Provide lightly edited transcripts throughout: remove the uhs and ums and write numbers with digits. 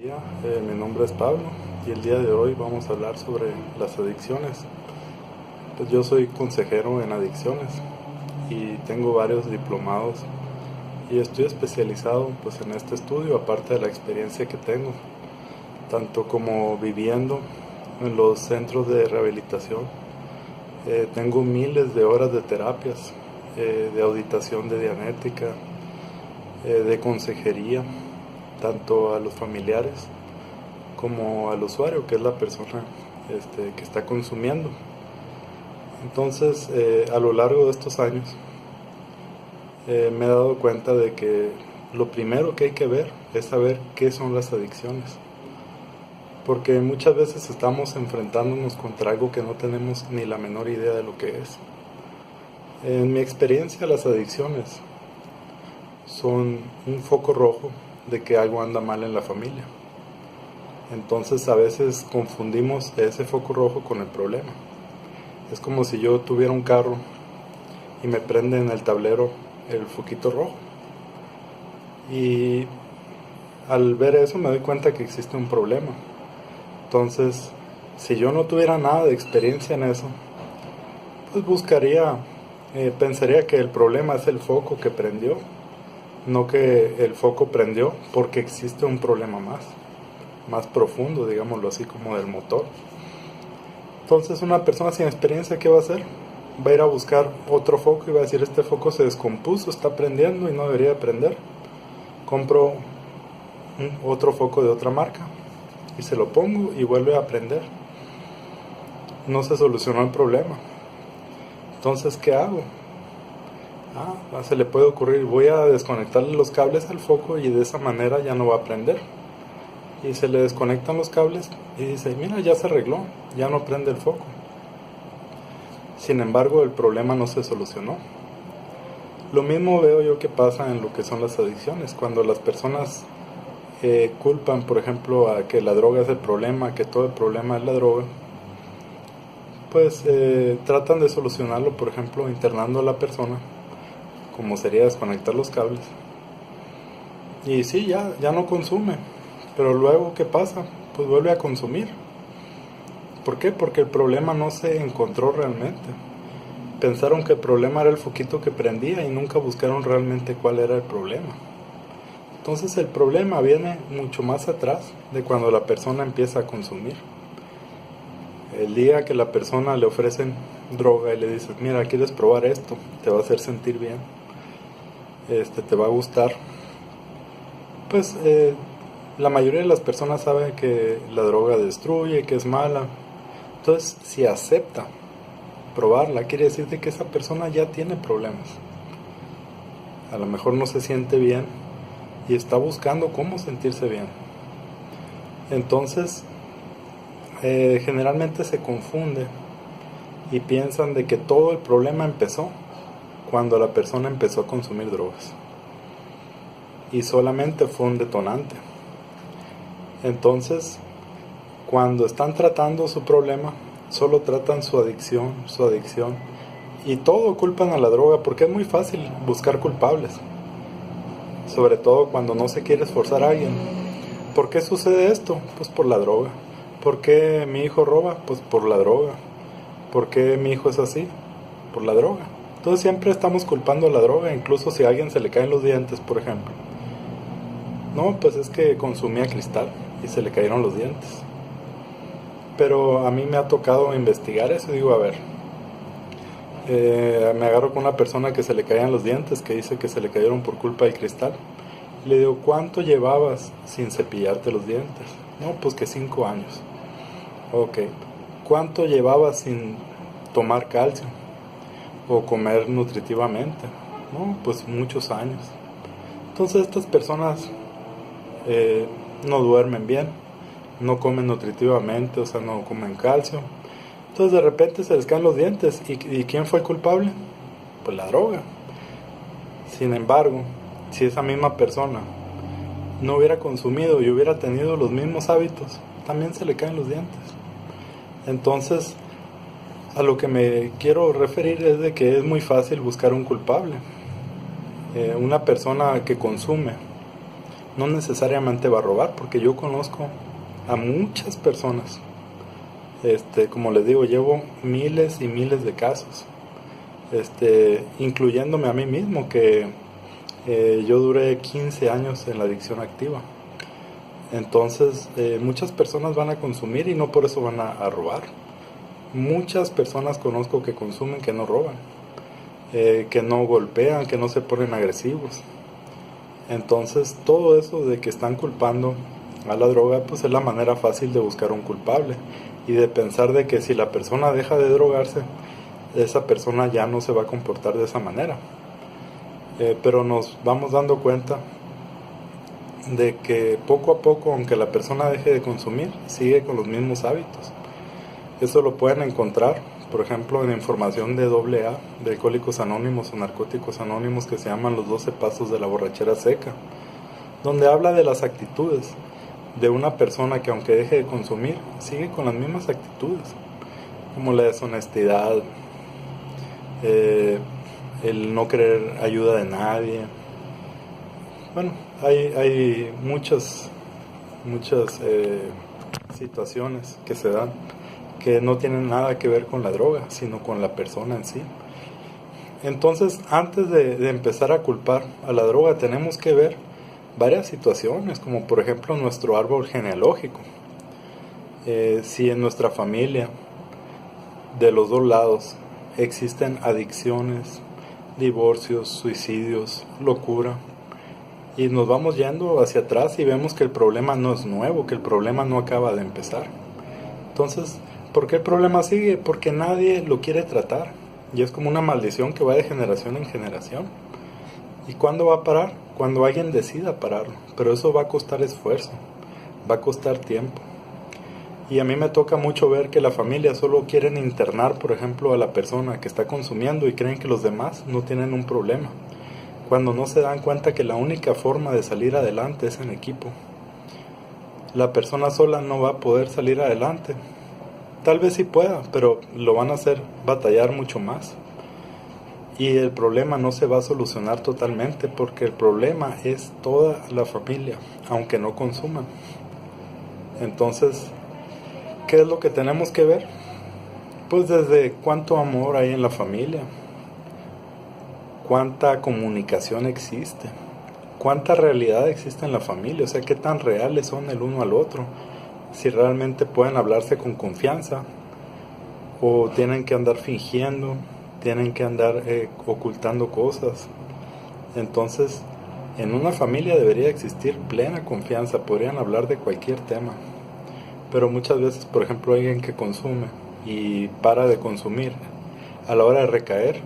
Mi nombre es Pablo y el día de hoy vamos a hablar sobre las adicciones. Pues yo soy consejero en adicciones y tengo varios diplomados y estoy especializado pues en este estudio, aparte de la experiencia que tengo, tanto como viviendo en los centros de rehabilitación. Tengo miles de horas de terapias, de auditación de Dianética, de consejería, tanto a los familiares como al usuario, que es la persona que está consumiendo. Entonces, a lo largo de estos años, me he dado cuenta de que lo primero que hay que ver es saber qué son las adicciones. Porque muchas veces estamos enfrentándonos contra algo que no tenemos ni la menor idea de lo que es. En mi experiencia, las adicciones son un foco rojo de que algo anda mal en la familia. Entonces a veces confundimos ese foco rojo con el problema. Es como si yo tuviera un carro y me prende en el tablero el foquito rojo. Y al ver eso me doy cuenta que existe un problema. Entonces, si yo no tuviera nada de experiencia en eso, pues pensaría que el problema es el foco que prendió, no que el foco prendió porque existe un problema más profundo, digámoslo así, como del motor. Entonces una persona sin experiencia, ¿qué va a hacer? Va a ir a buscar otro foco y va a decir, este foco se descompuso, está prendiendo y no debería de prender. Compro otro foco de otra marca y se lo pongo y vuelve a prender. No se solucionó el problema. Entonces, ¿qué hago? Se le puede ocurrir, voy a desconectarle los cables al foco y de esa manera ya no va a prender. Y se le desconectan los cables y dice, mira, ya se arregló, ya no prende el foco. Sin embargo, el problema no se solucionó. Lo mismo veo yo que pasa en lo que son las adicciones, cuando las personas culpan, por ejemplo, a que la droga es el problema, que todo el problema es la droga, pues tratan de solucionarlo, por ejemplo, internando a la persona, como sería desconectar los cables. Y sí, ya no consume, pero luego, ¿qué pasa? Pues vuelve a consumir. ¿Por qué? Porque el problema no se encontró realmente. Pensaron que el problema era el foquito que prendía y nunca buscaron realmente cuál era el problema. Entonces el problema viene mucho más atrás de cuando la persona empieza a consumir. El día que la persona le ofrecen droga y le dices, mira, ¿quieres probar esto? Te va a hacer sentir bien, te va a gustar. Pues la mayoría de las personas saben que la droga destruye, que es mala. Entonces, si acepta probarla, quiere decir que esa persona ya tiene problemas. A lo mejor no se siente bien y está buscando cómo sentirse bien. Entonces, generalmente se confunde y piensan de que todo el problema empezó cuando la persona empezó a consumir drogas. Y solamente fue un detonante. Entonces, cuando están tratando su problema, solo tratan su adicción, y todo culpan a la droga, porque es muy fácil buscar culpables, sobre todo cuando no se quiere esforzar a alguien. ¿Por qué sucede esto? Pues por la droga. ¿Por qué mi hijo roba? Pues por la droga. ¿Por qué mi hijo es así? Por la droga. Entonces siempre estamos culpando a la droga, incluso si a alguien se le caen los dientes, por ejemplo. No, pues es que consumía cristal y se le cayeron los dientes. Pero a mí me ha tocado investigar eso y digo, a ver, me agarro con una persona que se le caían los dientes, que dice que se le cayeron por culpa del cristal. Le digo, ¿cuánto llevabas sin cepillarte los dientes? No, pues que 5 años. Ok. ¿Cuánto llevabas sin tomar calcio o comer nutritivamente? No, pues muchos años. Entonces estas personas no duermen bien, no comen nutritivamente, o sea, no comen calcio. Entonces de repente se les caen los dientes. ¿Y quién fue el culpable? Pues la droga. Sin embargo, si esa misma persona no hubiera consumido y hubiera tenido los mismos hábitos, también se le caen los dientes. Entonces, a lo que me quiero referir es de que es muy fácil buscar un culpable. Una persona que consume no necesariamente va a robar, porque yo conozco a muchas personas, como les digo, llevo miles y miles de casos, incluyéndome a mí mismo, que yo duré 15 años en la adicción activa. Entonces, muchas personas van a consumir y no por eso van a robar. Muchas personas conozco que consumen que no roban, que no golpean, que no se ponen agresivos. Entonces, todo eso de que están culpando a la droga, pues es la manera fácil de buscar un culpable y de pensar de que si la persona deja de drogarse, esa persona ya no se va a comportar de esa manera. Pero nos vamos dando cuenta de que poco a poco, aunque la persona deje de consumir, sigue con los mismos hábitos. Eso lo pueden encontrar, por ejemplo, en información de AA, de Alcohólicos Anónimos o Narcóticos Anónimos, que se llaman los 12 pasos de la borrachera seca, donde habla de las actitudes de una persona que, aunque deje de consumir, sigue con las mismas actitudes, como la deshonestidad, el no querer ayuda de nadie. Bueno, hay muchas situaciones que se dan que no tienen nada que ver con la droga, sino con la persona en sí. Entonces, antes de empezar a culpar a la droga, tenemos que ver varias situaciones, como por ejemplo nuestro árbol genealógico. Si en nuestra familia, de los dos lados, existen adicciones, divorcios, suicidios, locura, y nos vamos yendo hacia atrás y vemos que el problema no es nuevo, que el problema no acaba de empezar. Entonces, ¿por qué el problema sigue? Porque nadie lo quiere tratar. Y es como una maldición que va de generación en generación. ¿Y cuándo va a parar? Cuando alguien decida pararlo. Pero eso va a costar esfuerzo, va a costar tiempo. Y a mí me toca mucho ver que la familia solo quieren internar, por ejemplo, a la persona que está consumiendo y creen que los demás no tienen un problema, cuando no se dan cuenta que la única forma de salir adelante es en equipo. La persona sola no va a poder salir adelante. Tal vez sí pueda, pero lo van a hacer batallar mucho más. Y el problema no se va a solucionar totalmente, porque el problema es toda la familia, aunque no consuman. Entonces, ¿qué es lo que tenemos que ver? Pues desde cuánto amor hay en la familia, cuánta comunicación existe, cuánta realidad existe en la familia, o sea, qué tan reales son el uno al otro, si realmente pueden hablarse con confianza o tienen que andar fingiendo, tienen que andar ocultando cosas. Entonces, en una familia debería existir plena confianza, podrían hablar de cualquier tema. Pero muchas veces, por ejemplo, alguien que consume y para de consumir, a la hora de recaer,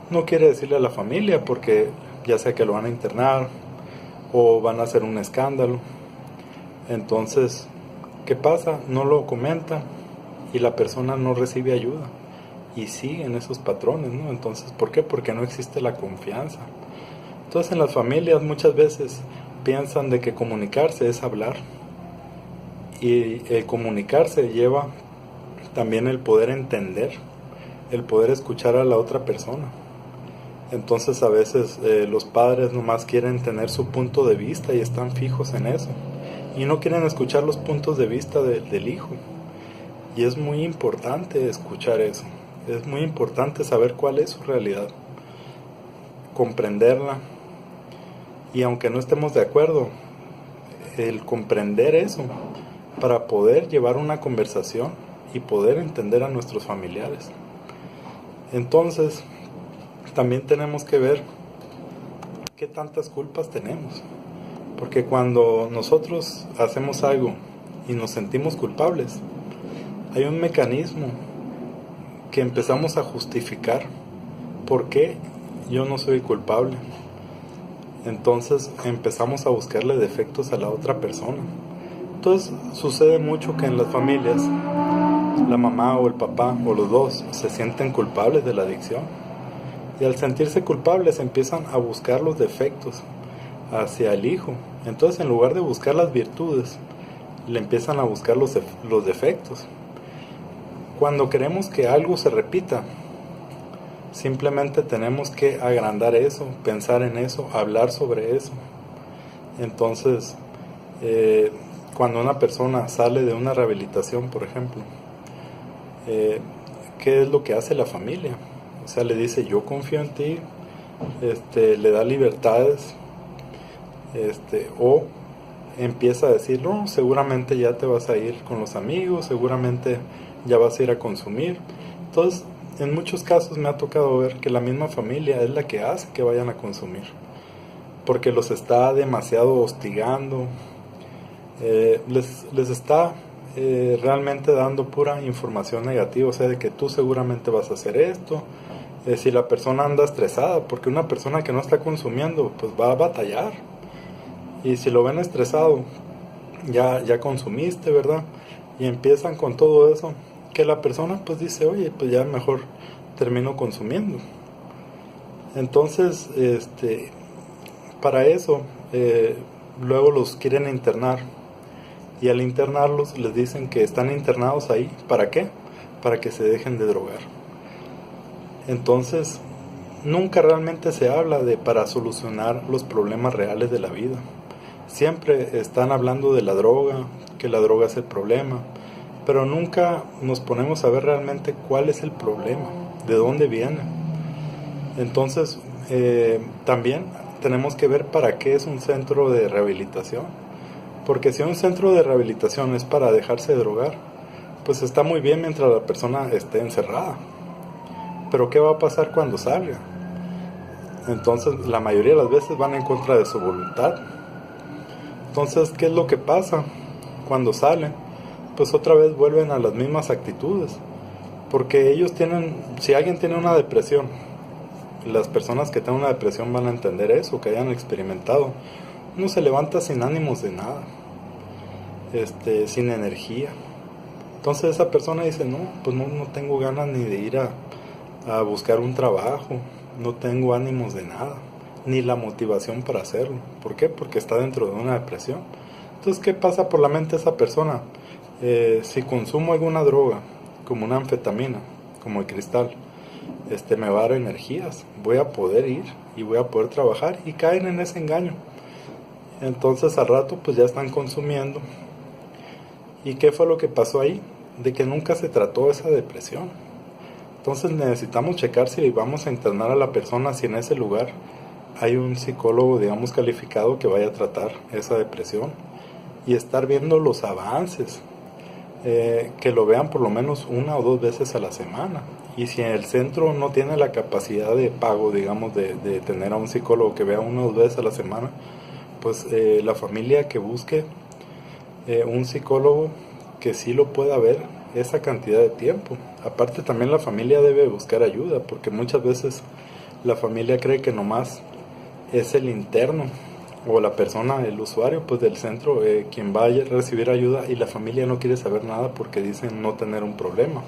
no quiere decirle a la familia porque ya sea que lo van a internar o van a hacer un escándalo. Entonces, ¿qué pasa? No lo comentan y la persona no recibe ayuda y siguen esos patrones, ¿no? Entonces, ¿por qué? Porque no existe la confianza. Entonces, en las familias muchas veces piensan de que comunicarse es hablar, y el comunicarse lleva también el poder entender, el poder escuchar a la otra persona. Entonces a veces los padres nomás quieren tener su punto de vista y están fijos en eso y no quieren escuchar los puntos de vista del hijo. Y es muy importante escuchar eso, es muy importante saber cuál es su realidad, comprenderla, y aunque no estemos de acuerdo, el comprender eso para poder llevar una conversación y poder entender a nuestros familiares. Entonces, también tenemos que ver qué tantas culpas tenemos, porque cuando nosotros hacemos algo y nos sentimos culpables, hay un mecanismo que empezamos a justificar por qué yo no soy culpable. Entonces empezamos a buscarle defectos a la otra persona. Entonces sucede mucho que en las familias la mamá o el papá o los dos se sienten culpables de la adicción, y al sentirse culpables empiezan a buscar los defectos hacia el hijo. Entonces, en lugar de buscar las virtudes, le empiezan a buscar los defectos. Cuando queremos que algo se repita, simplemente tenemos que agrandar eso, pensar en eso, hablar sobre eso. Entonces, cuando una persona sale de una rehabilitación, por ejemplo, ¿qué es lo que hace la familia? O sea, le dice, yo confío en ti, le da libertades, o empieza a decir, no, seguramente ya te vas a ir con los amigos, seguramente ya vas a ir a consumir. Entonces, en muchos casos me ha tocado ver que la misma familia es la que hace que vayan a consumir, porque los está demasiado hostigando, les está realmente dando pura información negativa, o sea, de que tú seguramente vas a hacer esto. Si la persona anda estresada, porque una persona que no está consumiendo, pues va a batallar. Y si lo ven estresado, ya consumiste, ¿verdad? Y empiezan con todo eso, que la persona pues dice, oye, pues ya mejor termino consumiendo. Entonces, para eso, luego los quieren internar. Y al internarlos les dicen que están internados ahí. ¿Para qué? Para que se dejen de drogar. Entonces, nunca realmente se habla de para solucionar los problemas reales de la vida. Siempre están hablando de la droga, que la droga es el problema, pero nunca nos ponemos a ver realmente cuál es el problema, de dónde viene. Entonces, también tenemos que ver para qué es un centro de rehabilitación. Porque si un centro de rehabilitación es para dejarse de drogar, pues está muy bien mientras la persona esté encerrada. Pero ¿qué va a pasar cuando salga? Entonces, la mayoría de las veces van en contra de su voluntad. Entonces, ¿qué es lo que pasa? Cuando salen, pues otra vez vuelven a las mismas actitudes. Porque ellos tienen, si alguien tiene una depresión, las personas que tienen una depresión van a entender eso, que hayan experimentado. Uno se levanta sin ánimos de nada, sin energía. Entonces esa persona dice, no, pues no tengo ganas ni de ir a buscar un trabajo, no tengo ánimos de nada, ni la motivación para hacerlo. ¿Por qué? Porque está dentro de una depresión. Entonces, ¿qué pasa por la mente de esa persona? Si consumo alguna droga, como una anfetamina, como el cristal, me va a dar energías, voy a poder ir y voy a poder trabajar, y caen en ese engaño. Entonces al rato pues ya están consumiendo. ¿Y qué fue lo que pasó ahí? De que nunca se trató esa depresión. Entonces necesitamos checar si vamos a internar a la persona, si en ese lugar hay un psicólogo, digamos, calificado que vaya a tratar esa depresión, y estar viendo los avances, que lo vean por lo menos 1 o 2 veces a la semana. Y si el centro no tiene la capacidad de pago, digamos, de tener a un psicólogo que vea 1 o 2 veces a la semana, pues la familia que busque un psicólogo que sí lo pueda ver esa cantidad de tiempo. Aparte, también la familia debe buscar ayuda, porque muchas veces la familia cree que nomás es el interno o la persona, el usuario pues del centro, quien va a recibir ayuda, y la familia no quiere saber nada porque dicen no tener un problema,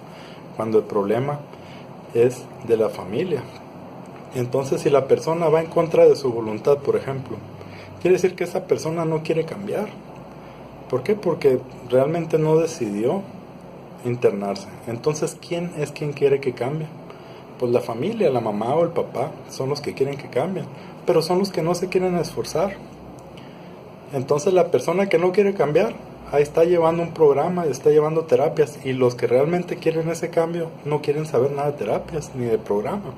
cuando el problema es de la familia. Entonces, si la persona va en contra de su voluntad, por ejemplo, quiere decir que esa persona no quiere cambiar. ¿Por qué? Porque realmente no decidió internarse. Entonces, ¿quién es quien quiere que cambie? Pues la familia, la mamá o el papá son los que quieren que cambien, pero son los que no se quieren esforzar. Entonces la persona que no quiere cambiar, ahí está llevando un programa, está llevando terapias, y los que realmente quieren ese cambio no quieren saber nada de terapias ni de programa.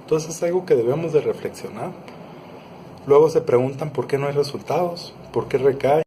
Entonces es algo que debemos de reflexionar. Luego se preguntan por qué no hay resultados, por qué recae.